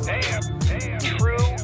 True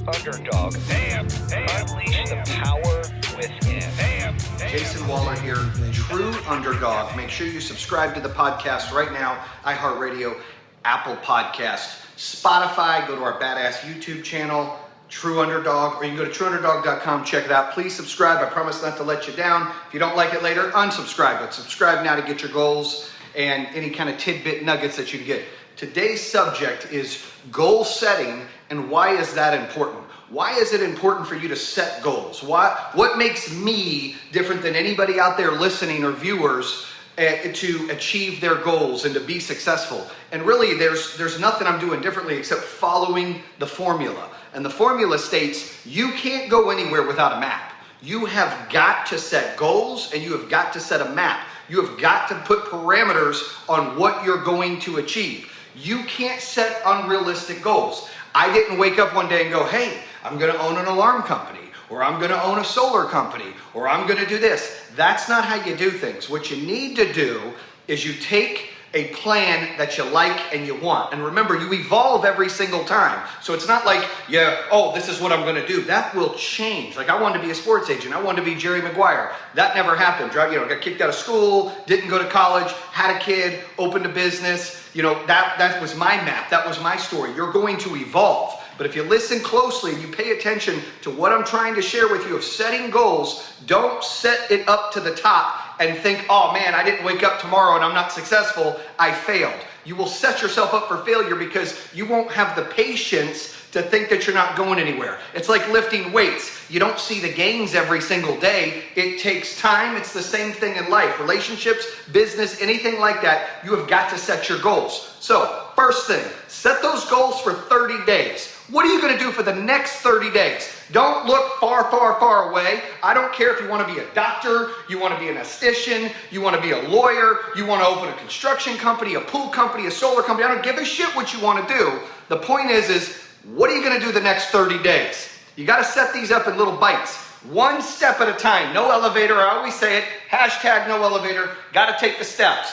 underdog. Unleash the power within. Jayson Waller here, True Underdog. Make sure you subscribe to the podcast right now. iHeartRadio, Apple Podcast, Spotify. Go to our badass YouTube channel, True Underdog, or you can go to trueunderdog.com, check it out. Please subscribe. I promise not to let you down. If you don't like it later, unsubscribe. But subscribe now to get your goals and any kind of tidbit nuggets that you can get. Today's subject is goal setting, and why is that important? Why is it important for you to set goals? What makes me different than anybody out there listening or viewers to achieve their goals and to be successful? And really, there's nothing I'm doing differently except following the formula. And the formula states you can't go anywhere without a map. You have got to set goals, and you have got to set a map. You have got to put parameters on what you're going to achieve. You can't set unrealistic goals. I didn't wake up one day and go, hey, I'm going to own an alarm company, or I'm going to own a solar company, or I'm going to do this. That's not how you do things. What you need to do is you take a plan that you like and you want. And remember, you evolve every single time. So it's not like, this is what I'm going to do. That will change. Like I wanted to be a sports agent. I wanted to be Jerry Maguire. That never happened. Got kicked out of school, didn't go to college, had a kid, opened a business. That was my map. That was my story. You're going to evolve. But if you listen closely and you pay attention to what I'm trying to share with you of setting goals, don't set it up to the top and think, oh man, I didn't wake up tomorrow and I'm not successful, I failed. You will set yourself up for failure because you won't have the patience to think that you're not going anywhere. It's like lifting weights. You don't see the gains every single day. It takes time. It's the same thing in life. Relationships, business, anything like that, you have got to set your goals. So, first thing, set those goals for 30 days. What are you going to do for the next 30 days? Don't look far, far, far away. I don't care if you want to be a doctor, you want to be an esthetician, you want to be a lawyer, you want to open a construction company, a pool company, a solar company. I don't give a shit what you want to do. The point is what are you going to do the next 30 days? You got to set these up in little bites. One step at a time. No elevator. I always say it. # no elevator. Got to take the steps.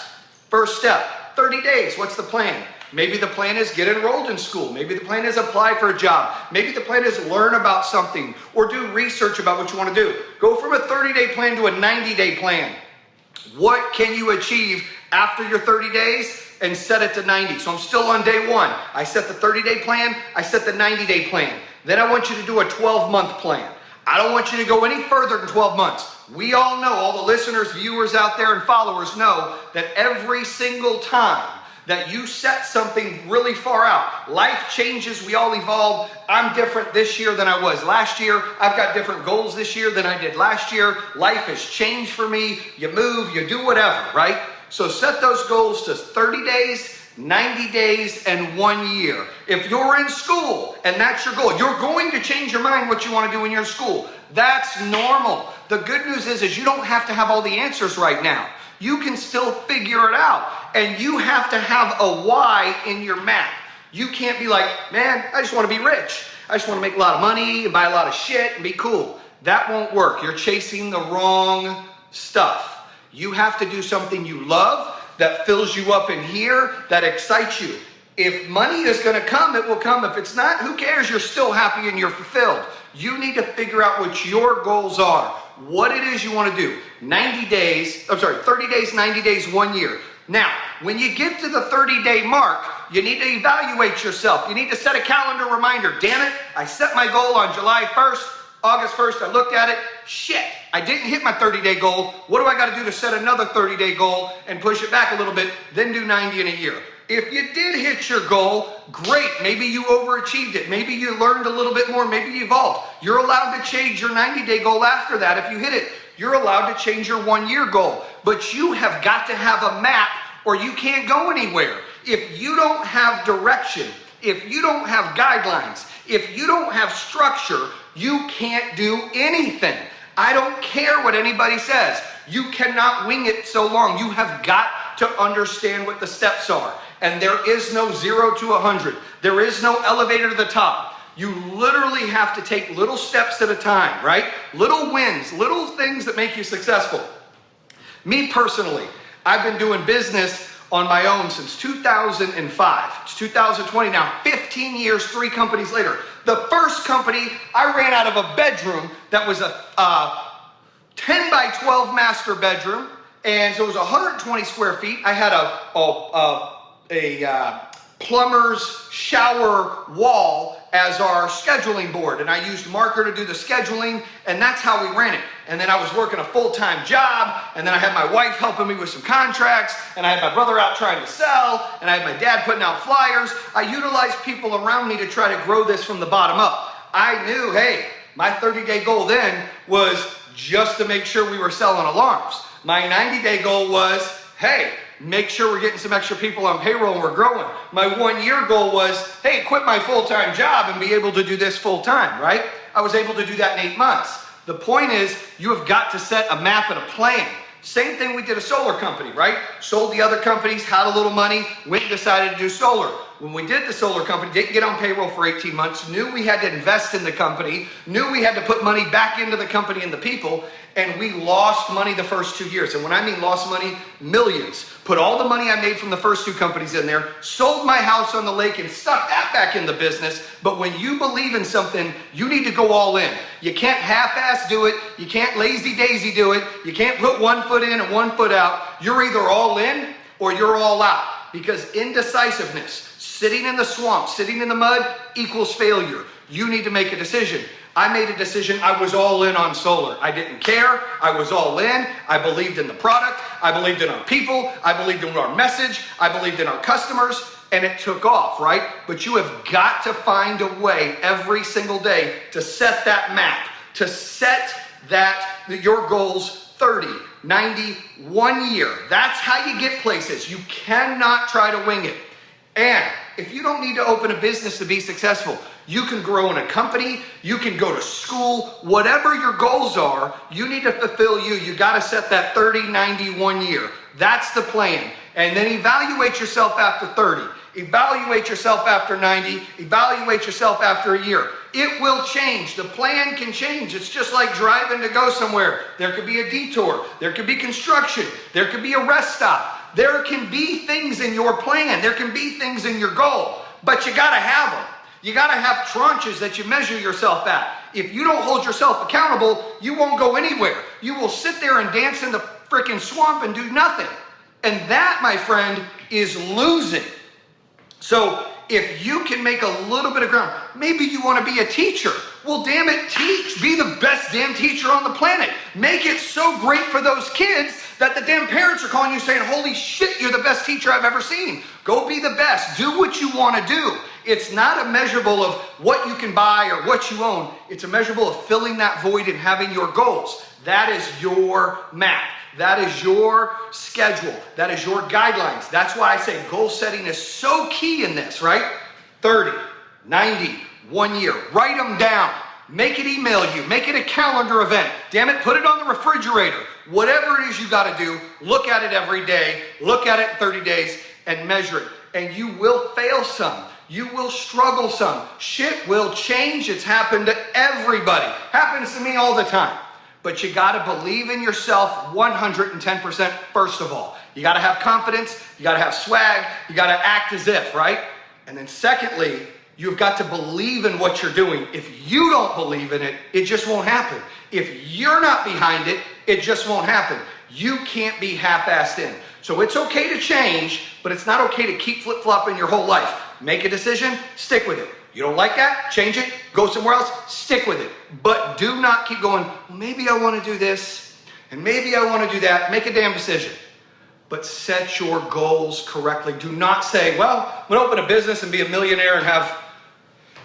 First step, 30 days. What's the plan? Maybe the plan is get enrolled in school. Maybe the plan is apply for a job. Maybe the plan is learn about something or do research about what you want to do. Go from a 30-day plan to a 90-day plan. What can you achieve after your 30 days? And set it to 90. So I'm still on day one. I set the 30-day plan. I set the 90-day plan. Then I want you to do a 12-month plan. I don't want you to go any further than 12 months. We all know, all the listeners, viewers out there, and followers know that every single time that you set something really far out, life changes, we all evolve. I'm different this year than I was last year. I've got different goals this year than I did last year. Life has changed for me. You move, you do whatever, right? So set those goals to 30 days, 90 days, and 1 year. If you're in school and that's your goal, you're going to change your mind what you want to do when you're in school. That's normal. The good news is you don't have to have all the answers right now. You can still figure it out. And you have to have a why in your map. You can't be like, man, I just want to be rich. I just want to make a lot of money and buy a lot of shit and be cool. That won't work. You're chasing the wrong stuff. You have to do something you love that fills you up in here, that excites you. If money is going to come, it will come. If it's not, who cares? You're still happy and you're fulfilled. You need to figure out what your goals are, what it is you want to do. 30 days, 90 days, 1 year. Now, when you get to the 30-day mark, you need to evaluate yourself. You need to set a calendar reminder. Damn it, I set my goal on July 1st, August 1st, I looked at it. Shit, I didn't hit my 30-day goal. What do I got to do to set another 30-day goal and push it back a little bit, then do 90 in a year? If you did hit your goal, great. Maybe you overachieved it. Maybe you learned a little bit more. Maybe you evolved. You're allowed to change your 90-day goal after that if you hit it. You're allowed to change your 1 year goal. But you have got to have a map or you can't go anywhere. If you don't have direction, if you don't have guidelines, if you don't have structure, you can't do anything. I don't care what anybody says. You cannot wing it so long. You have got to understand what the steps are. And there is no 0 to 100. There is no elevator to the top. You literally have to take little steps at a time, right? Little wins, little things that make you successful. Me personally, I've been doing business on my own since 2005. It's 2020 now, 15 years, 3 companies later. The first company, I ran out of a bedroom that was a 10 by 12 master bedroom, and so it was 120 square feet. I had a plumber's shower wall as our scheduling board, and I used Marker to do the scheduling, and that's how we ran it. And then I was working a full-time job, and then I had my wife helping me with some contracts, and I had my brother out trying to sell, and I had my dad putting out flyers. I utilized people around me to try to grow this from the bottom up. I knew, hey, my 30-day goal then was just to make sure we were selling alarms. My 90-day goal was, hey, make sure we're getting some extra people on payroll and we're growing. My 1-year goal was, hey, quit my full-time job and be able to do this full-time, right? I was able to do that in 8 months. The point is, you have got to set a map and a plan. Same thing we did a solar company, right? Sold the other companies, had a little money, went and decided to do solar. When we did the solar company, didn't get on payroll for 18 months, knew we had to invest in the company, knew we had to put money back into the company and the people, and we lost money the first 2 years. And when I mean lost money, millions. Put all the money I made from the first 2 companies in there, sold my house on the lake and stuck that back in the business. But when you believe in something, you need to go all in. You can't half-ass do it. You can't lazy-daisy do it. You can't put 1 foot in and 1 foot out. You're either all in or you're all out. Because indecisiveness, sitting in the swamp, sitting in the mud equals failure. You need to make a decision. I made a decision. I was all in on solar. I didn't care. I was all in. I believed in the product. I believed in our people. I believed in our message. I believed in our customers, and it took off, right? But you have got to find a way every single day to set that map, to set your goals 30, 90, 1 year. That's how you get places. You cannot try to wing it. And if you don't need to open a business to be successful, you can grow in a company, you can go to school, whatever your goals are, you need to fulfill you. You got to set that 30, 90, 1 year. That's the plan. And then evaluate yourself after 30. Evaluate yourself after 90. Evaluate yourself after a year. It will change. The plan can change. It's just like driving to go somewhere. There could be a detour. There could be construction. There could be a rest stop. There can be things in your plan. There can be things in your goal. But you got to have them. You got to have tranches that you measure yourself at. If you don't hold yourself accountable, you won't go anywhere. You will sit there and dance in the freaking swamp and do nothing. And that, my friend, is losing. So if you can make a little bit of ground, maybe you want to be a teacher. Well, damn it, teach. Be the best damn teacher on the planet. Make it so great for those kids that the damn parents are calling you saying, holy shit, you're the best teacher I've ever seen. Go be the best. Do what you want to do. It's not a measurable of what you can buy or what you own. It's a measurable of filling that void and having your goals. That is your map. That is your schedule. That is your guidelines. That's why I say goal setting is so key in this, right? 30, 90, 1 year. Write them down. Make it email you. Make it a calendar event. Damn it, put it on the refrigerator. Whatever it is you got to do, look at it every day. Look at it in 30 days and measure it. And you will fail some. You will struggle some. Shit will change. It's happened to everybody. Happens to me all the time. But you got to believe in yourself 110% first of all. You got to have confidence. You got to have swag. You got to act as if, right? And then secondly, you've got to believe in what you're doing. If you don't believe in it, it just won't happen. If you're not behind it, it just won't happen. You can't be half-assed in. So it's okay to change, but it's not okay to keep flip-flopping your whole life. Make a decision, stick with it. You don't like that? Change it, go somewhere else, stick with it. But do not keep going, well, maybe I want to do this, and maybe I want to do that. Make a damn decision. But set your goals correctly. Do not say, well, I'm going to open a business and be a millionaire and have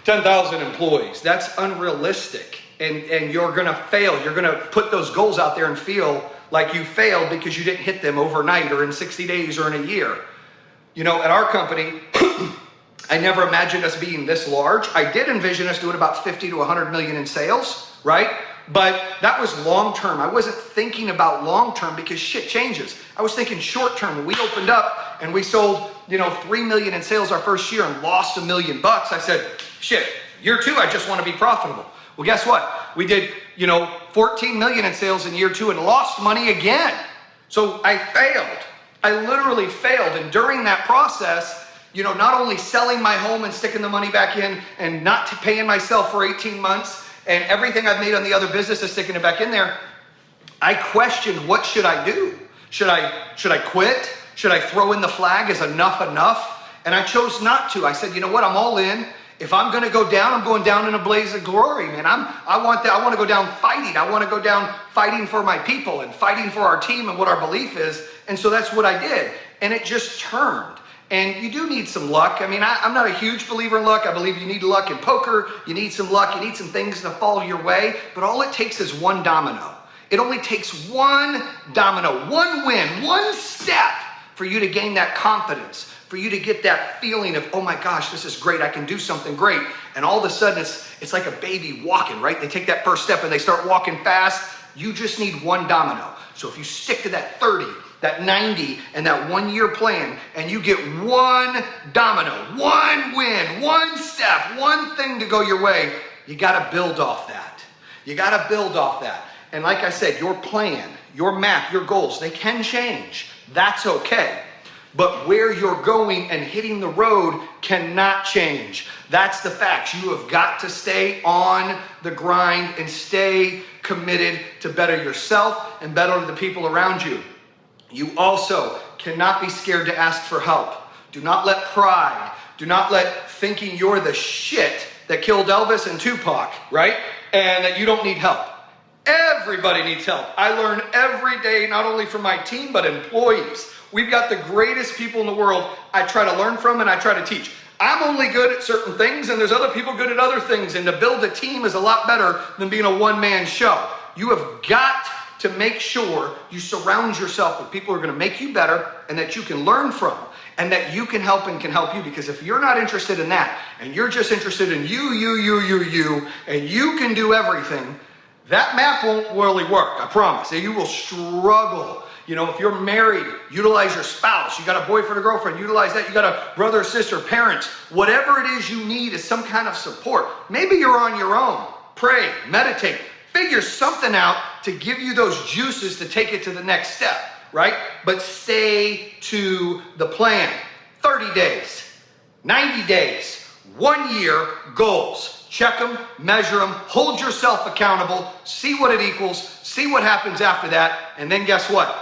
10,000 employees. That's unrealistic. And you're going to fail. You're going to put those goals out there and feel like you failed because you didn't hit them overnight or in 60 days or in a year. You know, at our company, I never imagined us being this large. I did envision us doing about 50 to 100 million in sales, right? But that was long term. I wasn't thinking about long term because shit changes. I was thinking short term. When we opened up and we sold, 3 million in sales our first year and lost $1 million, I said, shit, year 2, I just want to be profitable. Well, guess what? We did, 14 million in sales in year 2 and lost money again. So I failed. I literally failed. And during that process, not only selling my home and sticking the money back in and not paying myself for 18 months and everything I've made on the other business is sticking it back in there, I questioned, what should I do? Should I quit? Should I throw in the flag? Is enough enough? And I chose not to. I said, you know what? I'm all in. If I'm going to go down, I'm going down in a blaze of glory, man. I want to go down fighting. I want to go down fighting for my people and fighting for our team and what our belief is. And so that's what I did. And it just turned. And you do need some luck. I mean, I'm not a huge believer in luck. I believe you need luck in poker. You need some luck. You need some things to fall your way. But all it takes is one domino. It only takes one domino, one win, one step for you to gain that confidence, for you to get that feeling of, oh my gosh, this is great. I can do something great. And all of a sudden, it's like a baby walking, right? They take that first step and they start walking fast. You just need one domino. So if you stick to that 30, that 90, and that 1 year plan, and you get one domino, one win, one step, one thing to go your way, you got to build off that. You got to build off that. And like I said, your plan, your map, your goals, they can change. That's okay. But where you're going and hitting the road cannot change. That's the facts. You have got to stay on the grind and stay committed to better yourself and better the people around you. You also cannot be scared to ask for help. Do not let pride, do not let thinking you're the shit that killed Elvis and Tupac, right? And that you don't need help. Everybody needs help. I learn every day, not only from my team, but employees. We've got the greatest people in the world I try to learn from and I try to teach. I'm only good at certain things and there's other people good at other things. And to build a team is a lot better than being a one-man show. You have got to make sure you surround yourself with people who are going to make you better and that you can learn from and that you can help and can help you. Because if you're not interested in that and you're just interested in you, and you can do everything, that map won't really work, I promise. You will struggle. If you're married, utilize your spouse. You got a boyfriend or girlfriend, utilize that. You got a brother or sister, parents. Whatever it is you need is some kind of support. Maybe you're on your own. Pray, meditate, figure something out to give you those juices to take it to the next step, right? But stay to the plan. 30 days, 90 days, 1 year goals. Check them, measure them, hold yourself accountable, see what it equals, see what happens after that, and then guess what?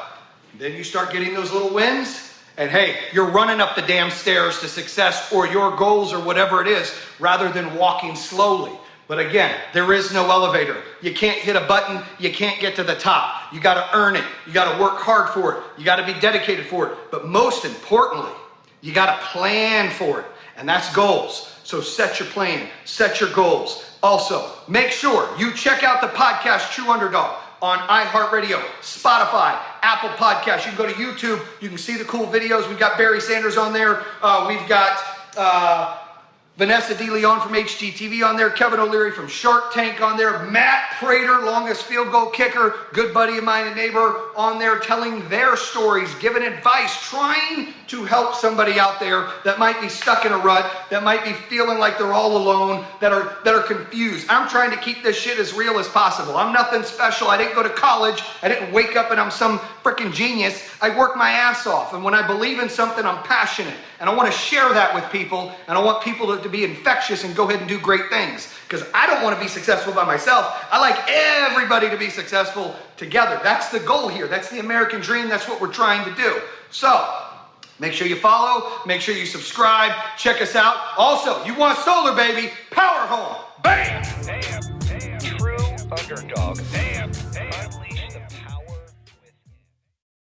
Then you start getting those little wins, and hey, you're running up the damn stairs to success or your goals or whatever it is, rather than walking slowly. But again, there is no elevator. You can't hit a button, you can't get to the top. You gotta earn it, you gotta work hard for it, you gotta be dedicated for it, but most importantly, you gotta plan for it, and that's goals. So set your plan, set your goals. Also, make sure you check out the podcast True Underdog on iHeartRadio, Spotify, Apple Podcasts. You can go to YouTube. You can see the cool videos. We've got Barry Sanders on there. We've got Vanessa DeLeon from HGTV on there. Kevin O'Leary from Shark Tank on there. Matt Prater, longest field goal kicker, good buddy of mine and neighbor, on there telling their stories, giving advice, trying to help somebody out there that might be stuck in a rut, that might be feeling like they're all alone, that are confused. I'm trying to keep this shit as real as possible. I'm nothing special. I didn't go to college. I didn't wake up and I'm some freaking genius. I work my ass off. And when I believe in something, I'm passionate. And I want to share that with people. And I want people to be infectious and go ahead and do great things. Because I don't want to be successful by myself. I like everybody to be successful together. That's the goal here. That's the American dream. That's what we're trying to do. So, make sure you follow. Make sure you subscribe. Check us out. Also, you want solar, baby? Power Home. Bam! True Underdog. Unleash